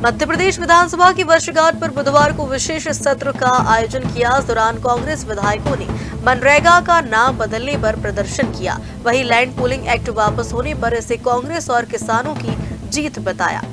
मध्य प्रदेश विधानसभा की वर्षगांठ पर बुधवार को विशेष सत्र का आयोजन किया। इस दौरान कांग्रेस विधायकों ने मनरेगा का नाम बदलने पर प्रदर्शन किया। वहीं लैंड पूलिंग एक्ट वापस होने पर इसे कांग्रेस और किसानों की जीत बताया।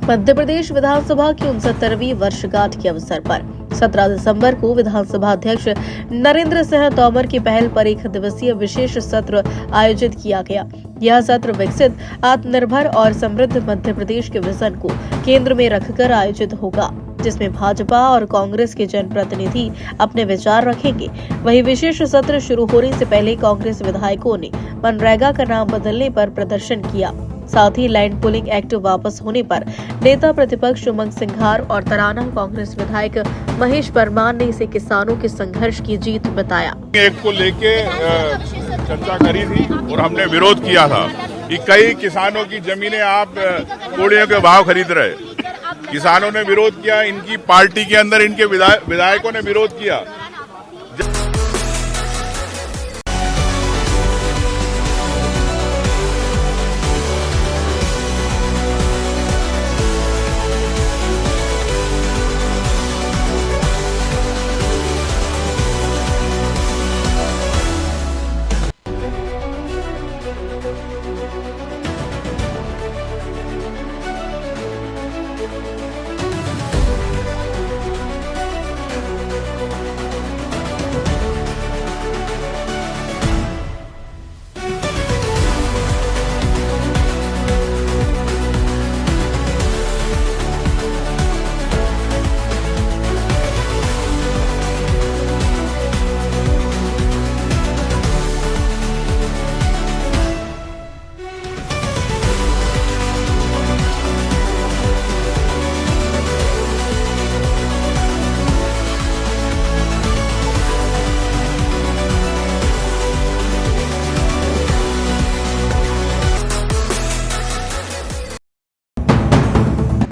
मध्य प्रदेश विधानसभा की 69वीं वर्षगांठ के अवसर पर 17 दिसंबर को विधानसभा अध्यक्ष नरेंद्र सिंह तोमर की पहल पर एक दिवसीय विशेष सत्र आयोजित किया गया। यह सत्र विकसित, आत्मनिर्भर और समृद्ध मध्य प्रदेश के विजन को केंद्र में रखकर आयोजित होगा, जिसमें भाजपा और कांग्रेस के जनप्रतिनिधि अपने विचार रखेंगे। वहीं विशेष सत्र शुरू होने से पहले कांग्रेस विधायकों ने मनरेगा का नाम बदलने पर प्रदर्शन किया। साथ ही लैंड पूलिंग एक्ट वापस होने पर नेता प्रतिपक्ष उमंग सिंघार और तराना कांग्रेस विधायक महेश परमार ने इसे किसानों के संघर्ष की जीत बताया। एक को लेके चर्चा करी थी और हमने विरोध किया था कि कई किसानों की जमीनें आप कोड़ियों के भाव खरीद रहे। किसानों ने विरोध किया, इनकी पार्टी के अंदर इनके विधायकों ने विरोध किया।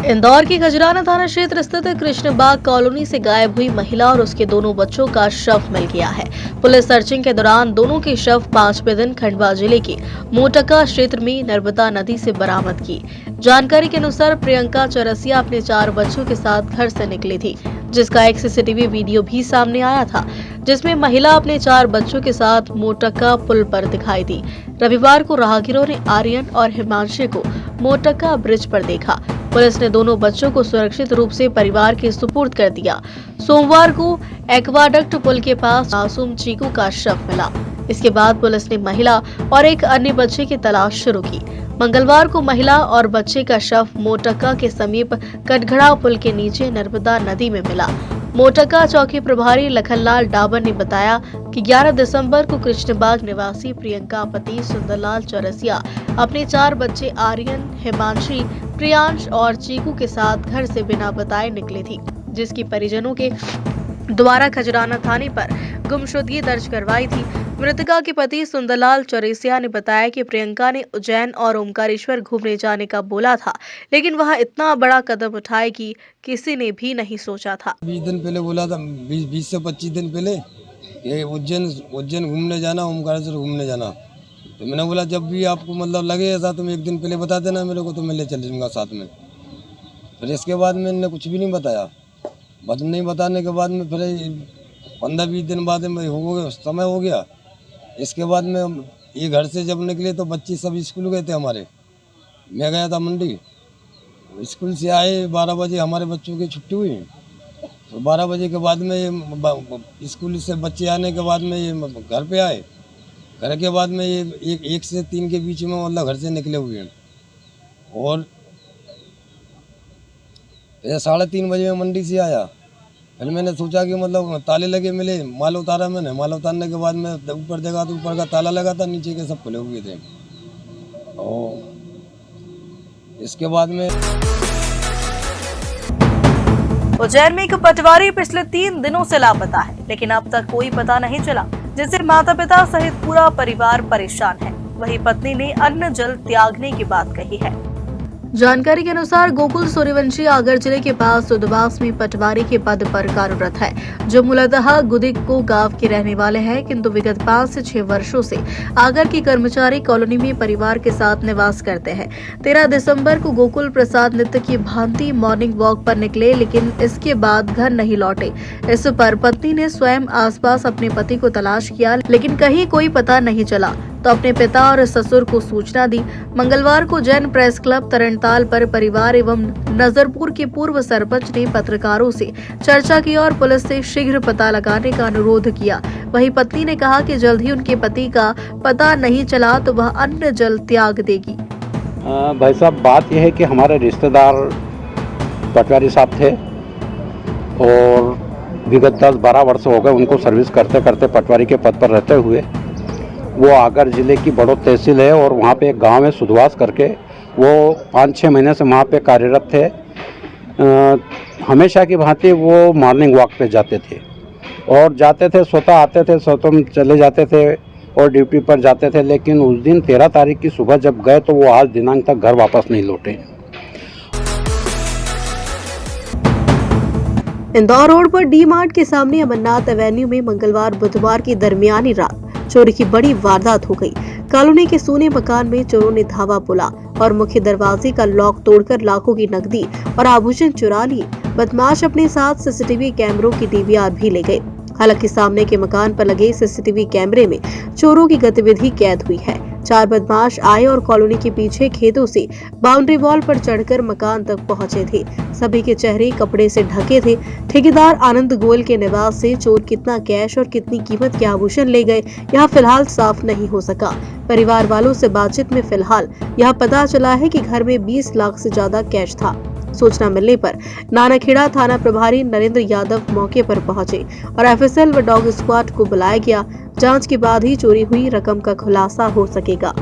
इंदौर के खजराना थाना क्षेत्र स्थित कृष्णबाग कॉलोनी से गायब हुई महिला और उसके दोनों बच्चों का शव मिल गया है। पुलिस सर्चिंग के दौरान दोनों के शव 5वें दिन खंडवा जिले के मोटका क्षेत्र में नर्मदा नदी से बरामद की। जानकारी के अनुसार प्रियंका चौरसिया अपने 4 बच्चों के साथ घर से निकली थी, जिसका एक सीसीटीवी वीडियो भी सामने आया था, जिसमें महिला अपने 4 बच्चों के साथ मोटका पुल पर दिखाई दी। रविवार को राहगीरों ने आर्यन और हिमांशी को मोटका ब्रिज पर देखा। पुलिस ने दोनों बच्चों को सुरक्षित रूप से परिवार के सुपुर्द कर दिया। सोमवार को एक्वाडक्ट पुल के पास मासूम चीकू का शव मिला। इसके बाद पुलिस ने महिला और एक अन्य बच्चे की तलाश शुरू की। मंगलवार को महिला और बच्चे का शव मोटका के समीप कटघड़ा पुल के नीचे नर्मदा नदी में मिला। मोटका चौकी प्रभारी लखनलाल डाबर ने बताया कि 11 दिसंबर को कृष्णबाग निवासी प्रियंका पति सुंदरलाल चौरसिया अपने 4 बच्चे आर्यन, हिमांशी, प्रियांश और चीकू के साथ घर से बिना बताए निकली थी, जिसकी परिजनों के द्वारा खजराना थाने पर गुमशुदगी दर्ज करवाई थी। मृतका के पति सुंदरलाल चौरसिया ने बताया कि प्रियंका ने उज्जैन और ओमकारेश्वर घूमने जाने का बोला था, लेकिन वह इतना बड़ा कदम उठाएगी किसी ने भी नहीं सोचा था। 20 दिन पहले बोला था, 20 से 25 दिन पहले ये उज्जैन घूमने जाना, ओमकारेश्वर घूमने जाना। तो मैंने बोला जब भी आपको मतलब लगे ऐसा तुम 1 दिन पहले बता देना मेरे को, तो मैं ले चल जाऊंगा साथ में। फिर इसके बाद मैंने कुछ भी नहीं बताया। नहीं बताने के बाद में फिर 15-20 दिन बाद में समय हो गया। इसके बाद में ये घर से जब निकले तो बच्चे सब स्कूल गए थे हमारे। मैं गया था मंडी। स्कूल से आए 12 बजे हमारे बच्चों की छुट्टी हुई। तो 12 बजे के बाद में स्कूल से बच्चे आने के बाद में ये घर पे आए। घर के बाद में ये 1 से 3 के बीच में मतलब घर से निकले हुए हैं। और 3:30 बजे में मंडी से आया। फिर मैंने सोचा कि मतलब ताले लगे मिले, माल उतारा मैंने। माल उतारने के बाद में ऊपर देखा तो ऊपर का ताला लगा था, नीचे के सब खुले हुए थे। और इसके बाद में उज्जैन में एक पटवारी पिछले 3 दिनों से लापता है, लेकिन अब तक कोई पता नहीं चला, जिससे माता पिता सहित पूरा परिवार परेशान है। वहीं पत्नी ने अन्न जल त्यागने की बात कही है। जानकारी के अनुसार गोकुल सूर्यवंशी आगर जिले के पास उदवास में पटवारी के पद पर कार्यरत है, जो मूलतः गुदिको गांव के रहने वाले हैं, किंतु विगत 5 से 6 वर्षों से आगर की कर्मचारी कॉलोनी में परिवार के साथ निवास करते हैं। 13 दिसंबर को गोकुल प्रसाद नित्य की भांति मॉर्निंग वॉक पर निकले, लेकिन इसके बाद घर नहीं लौटे। इस पर पत्नी ने स्वयं आसपास अपने पति को तलाश किया, लेकिन कहीं कोई पता नहीं चला, तो अपने पिता और ससुर को सूचना दी। मंगलवार को जैन प्रेस क्लब तरनताल पर परिवार एवं नजरपुर के पूर्व सरपंच ने पत्रकारों से चर्चा की और पुलिस से शीघ्र पता लगाने का अनुरोध किया। वहीं पत्नी ने कहा कि जल्द ही उनके पति का पता नहीं चला तो वह अन्न जल त्याग देगी। भाई साहब, बात यह है कि हमारे रिश्तेदार पटवारी साहब थे और विगत 10-12 वर्ष हो गए उनको सर्विस करते करते पटवारी के पद पर रहते हुए। वो आगर ज़िले की बड़ौद तहसील है और वहाँ पे एक गांव है सुधवास करके, वो 5-6 महीने से वहाँ पे कार्यरत थे। हमेशा की भांति वो मॉर्निंग वॉक पे जाते थे और जाते थे, स्वतः आते थे, स्वतः चले जाते थे और ड्यूटी पर जाते थे। लेकिन उस दिन 13 तारीख की सुबह जब गए तो वो आज दिनांक तक घर वापस नहीं लौटे। इंदौर रोड पर डी मार्ट के सामने अमरनाथ एवेन्यू में मंगलवार बुधवार की दरमियानी रात चोरी की बड़ी वारदात हो गई। कॉलोनी के सोने मकान में चोरों ने धावा बोला और मुख्य दरवाजे का लॉक तोड़कर लाखों की नकदी और आभूषण चुरा लिए। बदमाश अपने साथ सीसीटीवी कैमरों की डीवीआर भी ले गए। हालांकि सामने के मकान पर लगे सीसीटीवी कैमरे में चोरों की गतिविधि कैद हुई है। 4 बदमाश आए और कॉलोनी के पीछे खेतों से बाउंड्री वॉल पर चढ़कर मकान तक पहुंचे थे। सभी के चेहरे कपड़े से ढके थे। ठेकेदार आनंद गोयल के निवास से चोर कितना कैश और कितनी कीमत के आभूषण ले गए, यह फिलहाल साफ नहीं हो सका। परिवार वालों से बातचीत में फिलहाल यह पता चला है कि घर में 20 लाख से ज्यादा कैश था। सूचना मिलने पर नानाखेड़ा थाना प्रभारी नरेंद्र यादव मौके पर पहुंचे और एफएसएल व डॉग स्क्वाड को बुलाया गया। जांच के बाद ही चोरी हुई रकम का खुलासा हो सकेगा।